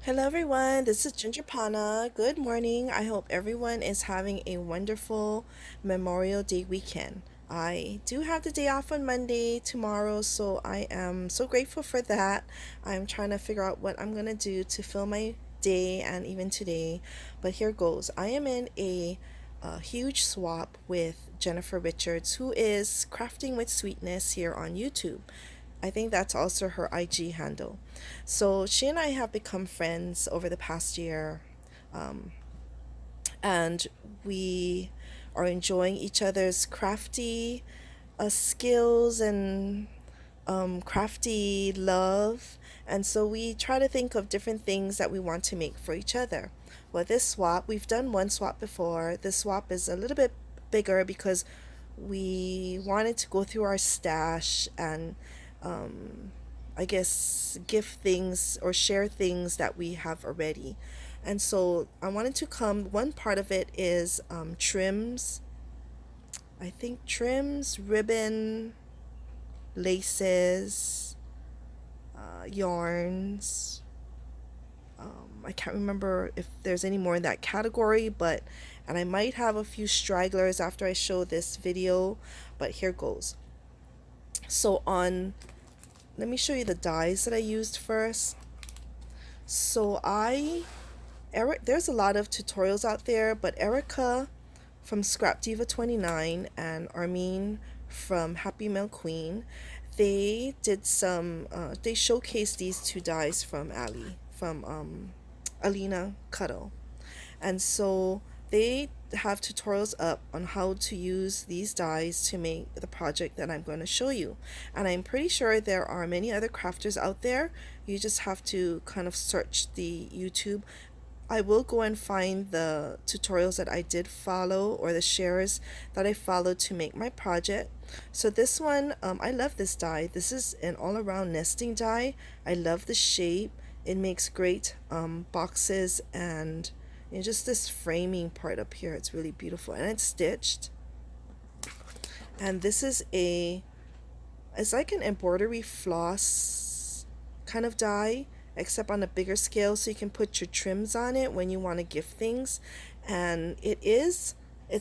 Hello everyone, this is Ginger Pana. Good morning. I hope everyone is having a wonderful Memorial Day weekend. I do have the day off on Monday tomorrow, so I am so grateful for that. I'm trying to figure out what I'm going to do to fill my day and even today. But here goes. I am in a huge swap with Jennifer Richards, who is Crafting with Sweetness here on YouTube. I think that's also her IG handle. So she and I have become friends over the past year, um, and we are enjoying each other's crafty skills and crafty love. And so we try to think of different things that we want to make for each other. Well, this swap, we've done one swap before. This swap is a little bit bigger because we wanted to go through our stash and um, I guess give things or share things that we have already. And so I wanted to come, one part of it is trims. I think trims, ribbon, laces, yarns. I can't remember if there's any more in that category, but and I might have a few stragglers after I show this video, but here goes. So on, let me show you the dyes that I used first. So there's a lot of tutorials out there, but Erica from Scrap Diva 29 and Armin from Happy Mail Queen, they did they showcased these two dyes from Alina Cuddle. And so they have tutorials up on how to use these dyes to make the project that I'm going to show you. And I'm pretty sure there are many other crafters out there. You just have to kind of search the YouTube. I will go and find the tutorials that I did follow or the shares that I followed to make my project. So this one, I love this die. This is an all-around nesting die. I love the shape. It makes great boxes and just this framing part up here. It's really beautiful and it's stitched. And this is it's like an embroidery floss kind of die, except on a bigger scale, so you can put your trims on it when you want to gift things. And it's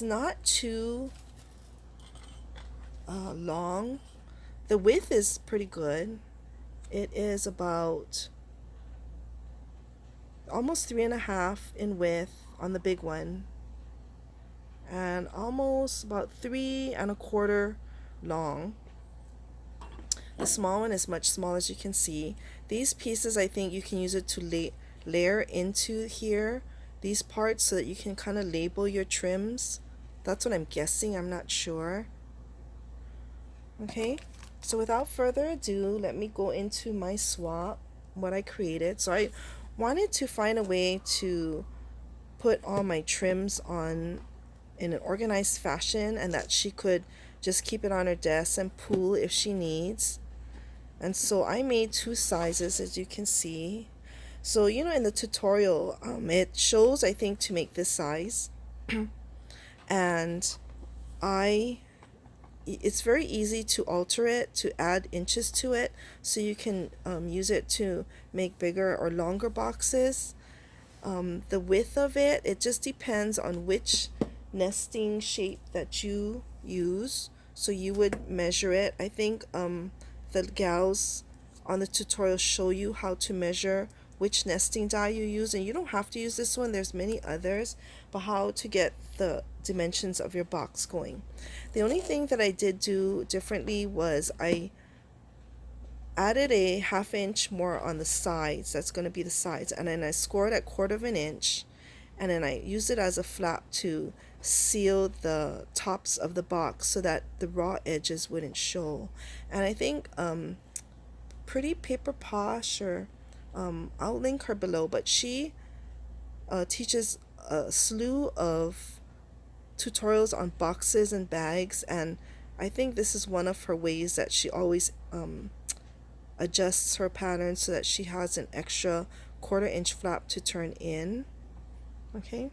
not too long. The width is pretty good. It is about almost 3.5 in width on the big one, and almost about 3.25 long. The small one is much smaller, as you can see. These pieces, I think you can use it to layer into here, these parts, so that you can kind of label your trims. That's what I'm guessing, I'm not sure. Okay, so without further ado, let me go into my swap, what I created. So I wanted to find a way to put all my trims on in an organized fashion, and that she could just keep it on her desk and pull if she needs. And so I made two sizes, as you can see. So in the tutorial, it shows, I think, to make this size. And it's very easy to alter it, to add inches to it, so you can use it to make bigger or longer boxes. The width of it just depends on which nesting shape that you use. So you would measure it. I think the gals on the tutorial show you how to measure which nesting die you use, and you don't have to use this one, there's many others, but how to get the dimensions of your box going. The only thing that I did do differently was I added a 1/2 inch more on the sides. That's going to be the sides, and then I scored at 1/4 inch, and then I used it as a flap to seal the tops of the box so that the raw edges wouldn't show. And I think Pretty Paper Posh, or I'll link her below, but she teaches a slew of tutorials on boxes and bags, and I think this is one of her ways that she always adjusts her pattern so that she has an extra 1/4 inch flap to turn in. Okay,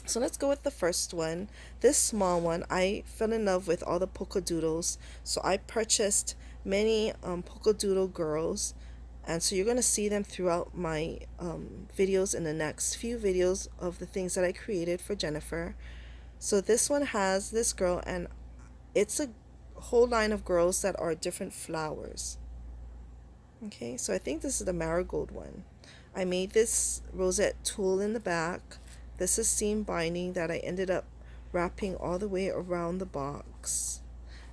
so let's go with the first one. This small one, I fell in love with all the polka doodles, so I purchased many polka doodle girls, And so you're going to see them throughout my videos in the next few videos of the things that I created for Jennifer. So this one has this girl, and it's a whole line of girls that are different flowers. Okay, so I think this is the marigold one. I made this rosette tulle in the back. This is seam binding that I ended up wrapping all the way around the box.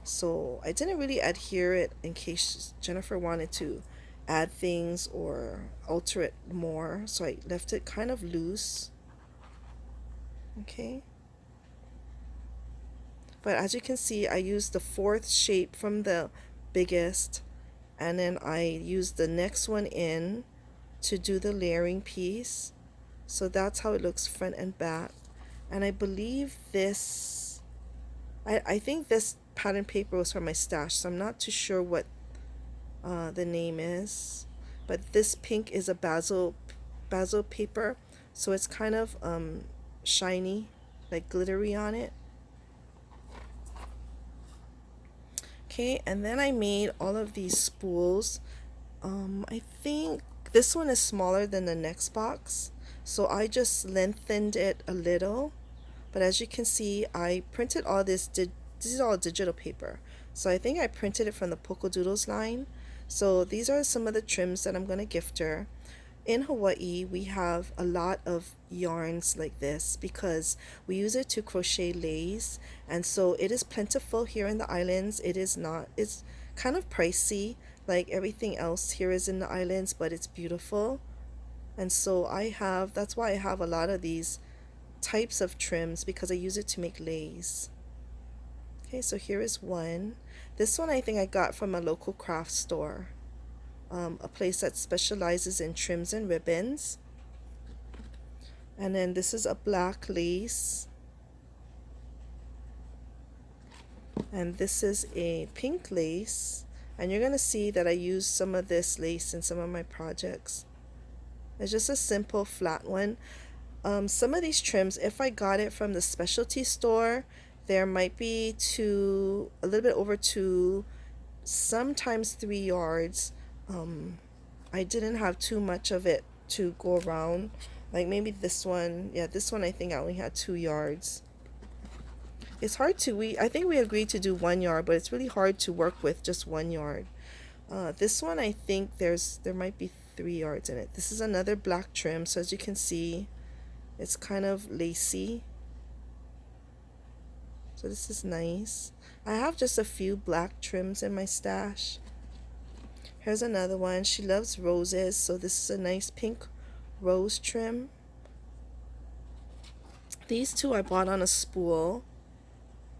So I didn't really adhere it in case Jennifer wanted to add things or alter it more. So I left it kind of loose. Okay. But as you can see, I used the fourth shape from the biggest, and then I used the next one in to do the layering piece. So that's how it looks front and back. And I believe this, I think this pattern paper was from my stash, so I'm not too sure what the name is. But this pink is a basil paper, so it's kind of shiny, like glittery on it. Okay, and then I made all of these spools. I think this one is smaller than the next box, so I just lengthened it a little. But as you can see, I printed all this. This is all digital paper, so I think I printed it from the Poco Doodles line. So these are some of the trims that I'm gonna gift her. In Hawaii, we have a lot of yarns like this because we use it to crochet lace, and so it is plentiful here in the islands. It is not, it's kind of pricey like everything else here is in the islands, but it's beautiful. And so that's why I have a lot of these types of trims, because I use it to make lace. Okay, so here is one. This one I think I got from a local craft store. A place that specializes in trims and ribbons. And then this is a black lace. And this is a pink lace. And you're going to see that I use some of this lace in some of my projects. It's just a simple flat one. Some of these trims, if I got it from the specialty store, there might be a little bit over 2, sometimes 3 yards. I didn't have too much of it to go around. Like maybe this one, yeah, this one I think I only had 2 yards. It's hard to, I think we agreed to do 1 yard, but it's really hard to work with just 1 yard. This one I think there might be 3 yards in it. This is another black trim, so as you can see, it's kind of lacy. So this is nice. I have just a few black trims in my stash. Here's another one. She loves roses, so this is a nice pink rose trim. These two I bought on a spool,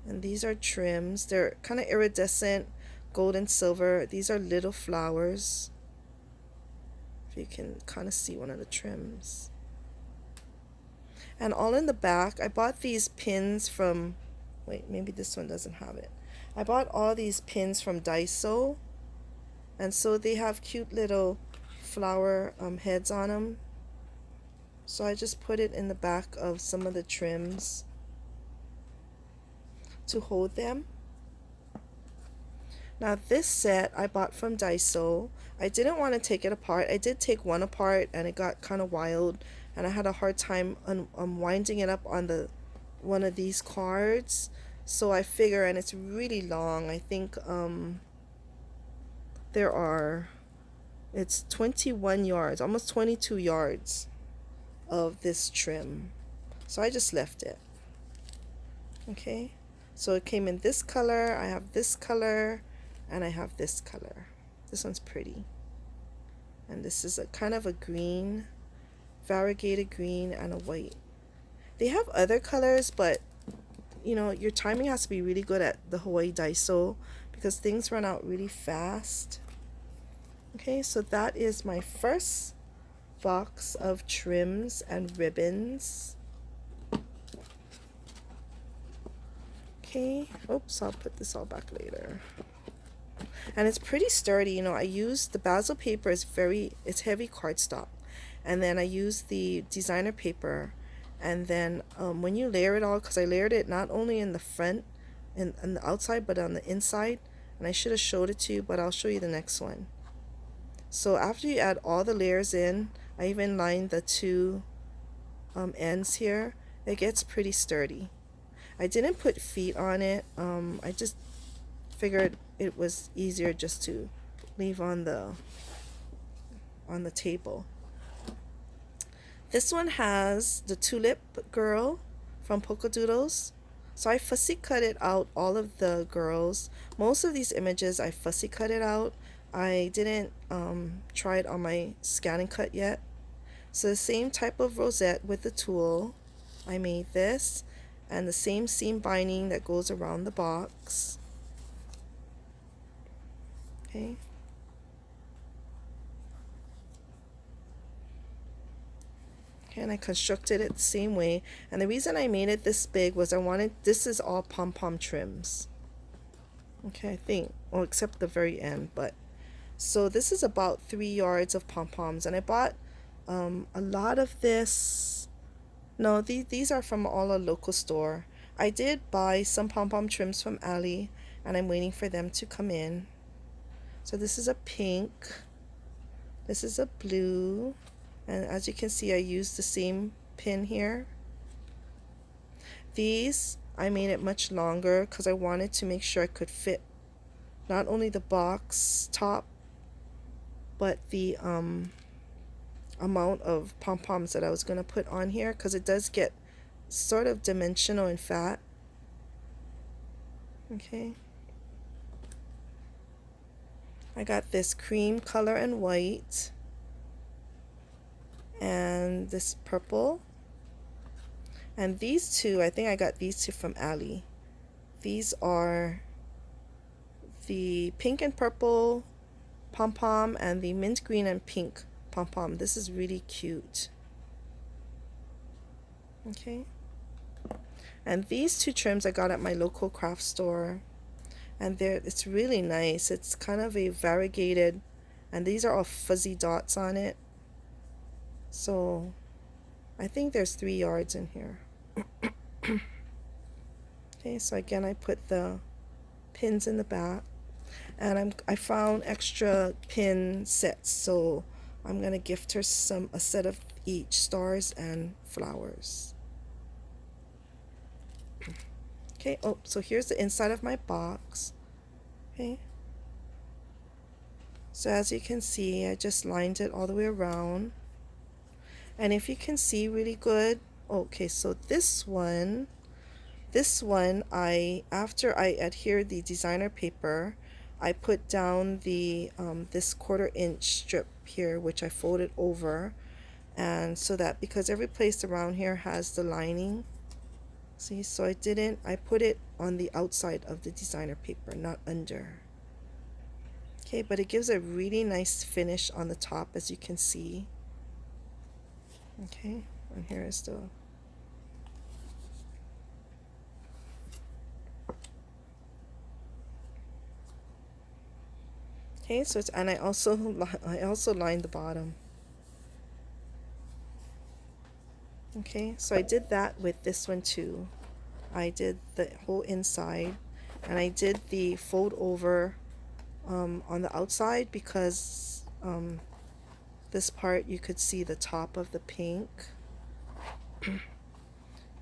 and these are trims. They're kind of iridescent, gold and silver. These are little flowers. If you can kind of see one of the trims. And all in the back, I bought these pins from, wait, maybe this one doesn't have it. I bought all these pins from Daiso. And so they have cute little flower heads on them. So I just put it in the back of some of the trims to hold them. Now this set I bought from Daiso. I didn't want to take it apart. I did take one apart and it got kind of wild, and I had a hard time winding it up on one of these cards. So I figure, and it's really long, I think it's 21 yards, almost 22 yards of this trim. So I just left it. Okay, so it came in this color, I have this color, and I have this color. This one's pretty. And this is a kind of a green, variegated green, and a white. They have other colors, but you know, your timing has to be really good at the Hawaii Daiso because things run out really fast. Okay, so that is my first box of trims and ribbons. Okay, oops, I'll put this all back later. And it's pretty sturdy, you know. I used the basil paper, it's heavy cardstock, and then I used the designer paper, and then when you layer it all, because I layered it not only in the front and the outside but on the inside, and I should have showed it to you, but I'll show you the next one. So after you add all the layers in, I even lined the two ends here. It gets pretty sturdy. I didn't put feet on it. I just figured it was easier just to leave on the table. This one has the tulip girl from Polka Doodles. So I fussy cut it out, all of the girls. Most of these images I fussy cut it out. I didn't try it on my scan and cut yet. So the same type of rosette with the tulle. I made this, and the same seam binding that goes around the box. Okay. And I constructed it the same way, and the reason I made it this big was I wanted, this is all pom-pom trims, okay, I think, well, except the very end. But so this is about 3 yards of pom-poms, and I bought a lot of this. No, these are from all a local store. I did buy some pom-pom trims from Ali, and I'm waiting for them to come in. So this is a pink, this is a blue, and as you can see, I used the same pin here. These, I made it much longer because I wanted to make sure I could fit not only the box top, but the amount of pom-poms that I was going to put on here, because it does get sort of dimensional and fat. Okay. I got this cream color and white, and this purple, and these two, I think I got these two from Ali. These are the pink and purple pom-pom and the mint green and pink pom-pom. This is really cute. Okay, and these two trims I got at my local craft store, and it's really nice. It's kind of a variegated, and these are all fuzzy dots on it. So I think there's 3 yards in here. Okay, so again, I put the pins in the back, and I found extra pin sets, so I'm gonna gift her a set of each, stars and flowers. Okay, oh, so here's the inside of my box. Okay, so as you can see, I just lined it all the way around. And if you can see really good, okay, so this one, after I adhered the designer paper, I put down the this 1/4 inch strip here, which I folded over, and so that, because every place around here has the lining, see, so I put it on the outside of the designer paper, not under. Okay, but it gives a really nice finish on the top, as you can see. Okay, and here is the okay, so it's, and I also lined the bottom. Okay, so I did that with this one too. I did the whole inside, and I did the fold over on the outside, because this part you could see the top of the pink.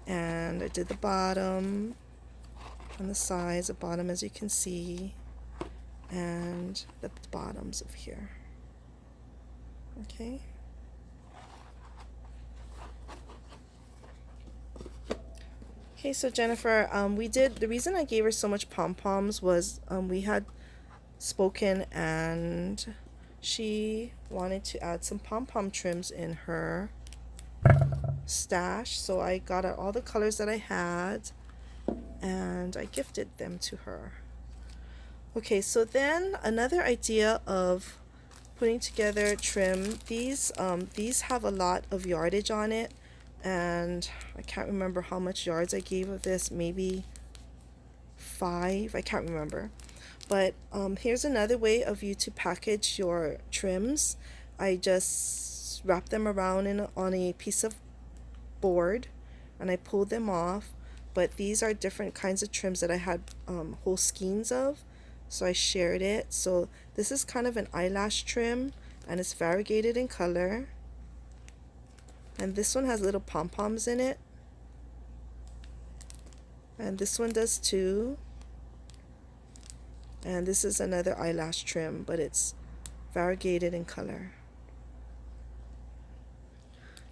And I did the bottom on the sides, the bottom, as you can see, and the bottoms of here. Okay. Okay, so Jennifer, the reason I gave her so much pom-poms was we had spoken, and she wanted to add some pom-pom trims in her stash, so I got out all the colors that I had, and I gifted them to her. Okay, so then another idea of putting together trim, these have a lot of yardage on it, and I can't remember how much yards I gave of this, maybe 5, I can't remember. But here's another way of you to package your trims. I just wrap them around on a piece of board, and I pulled them off. But these are different kinds of trims that I had whole skeins of, so I shared it. So this is kind of an eyelash trim, and it's variegated in color. And this one has little pom-poms in it, and this one does too. And this is another eyelash trim, but it's variegated in color.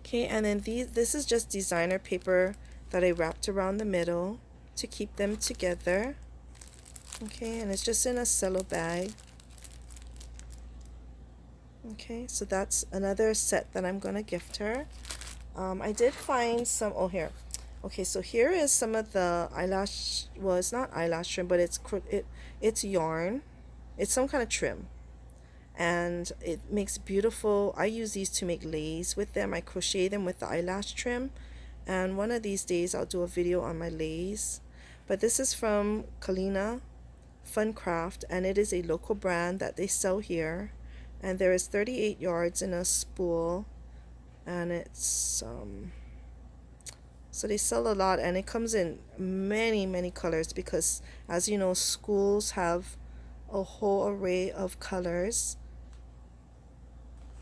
Okay, and then this is just designer paper that I wrapped around the middle to keep them together. Okay, and it's just in a cello bag. Okay, so that's another set that I'm gonna gift her. I did find some, oh here. Okay, so here is some of the eyelash, well, it's not eyelash trim, but it's yarn. It's some kind of trim. And it makes beautiful, I use these to make lace with them. I crochet them with the eyelash trim. And one of these days I'll do a video on my lace. But this is from Kalina Fun Craft, and it is a local brand that they sell here. And there is 38 yards in a spool, and it's so they sell a lot, and it comes in many colors because, as you know, schools have a whole array of colors.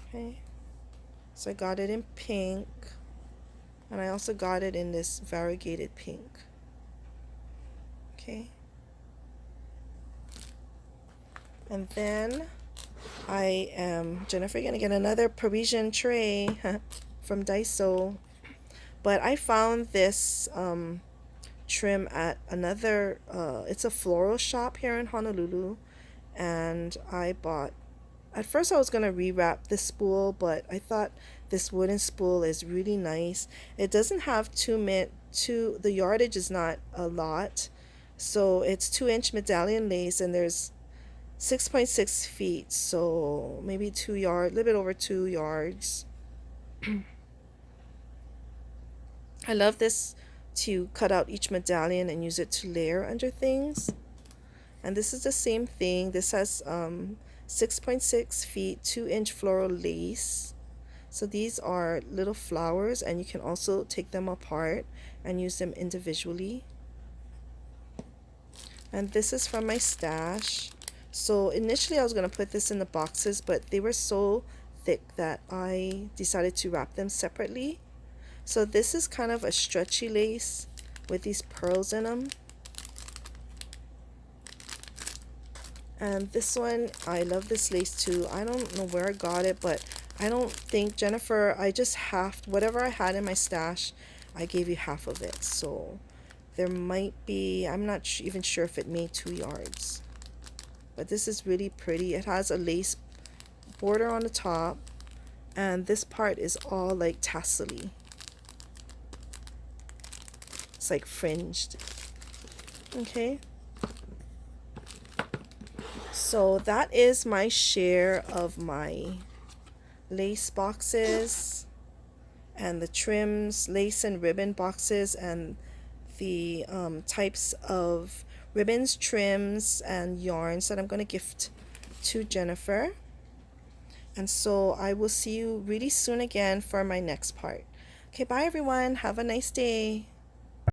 Okay, so I got it in pink, and I also got it in this variegated pink. Okay, and then I am, Jennifer, gonna get another Parisian tray from Daiso. But I found this trim at another, it's a floral shop here in Honolulu. And I bought, at first I was going to rewrap this spool, but I thought this wooden spool is really nice. It doesn't have the yardage is not a lot. So it's 2-inch medallion lace, and there's 6.6 feet, so maybe 2 yards, a little bit over 2 yards. I love this to cut out each medallion and use it to layer under things. And this is the same thing. This has 6.6 feet, 2-inch floral lace. So these are little flowers, and you can also take them apart and use them individually. And this is from my stash. So initially I was going to put this in the boxes, but they were so thick that I decided to wrap them separately. So this is kind of a stretchy lace with these pearls in them. And this one, I love this lace too. I don't know where I got it, but I don't think, Jennifer, I just whatever I had in my stash, I gave you half of it. So there might be, I'm not even sure if it made 2 yards. But this is really pretty. It has a lace border on the top, and this part is all like tassel-y. It's like fringed. Okay. So that is my share of my lace boxes and the trims, lace and ribbon boxes, and the types of ribbons, trims, and yarns that I'm going to gift to Jennifer. And so I will see you really soon again for my next part. Okay, bye everyone. Have a nice day.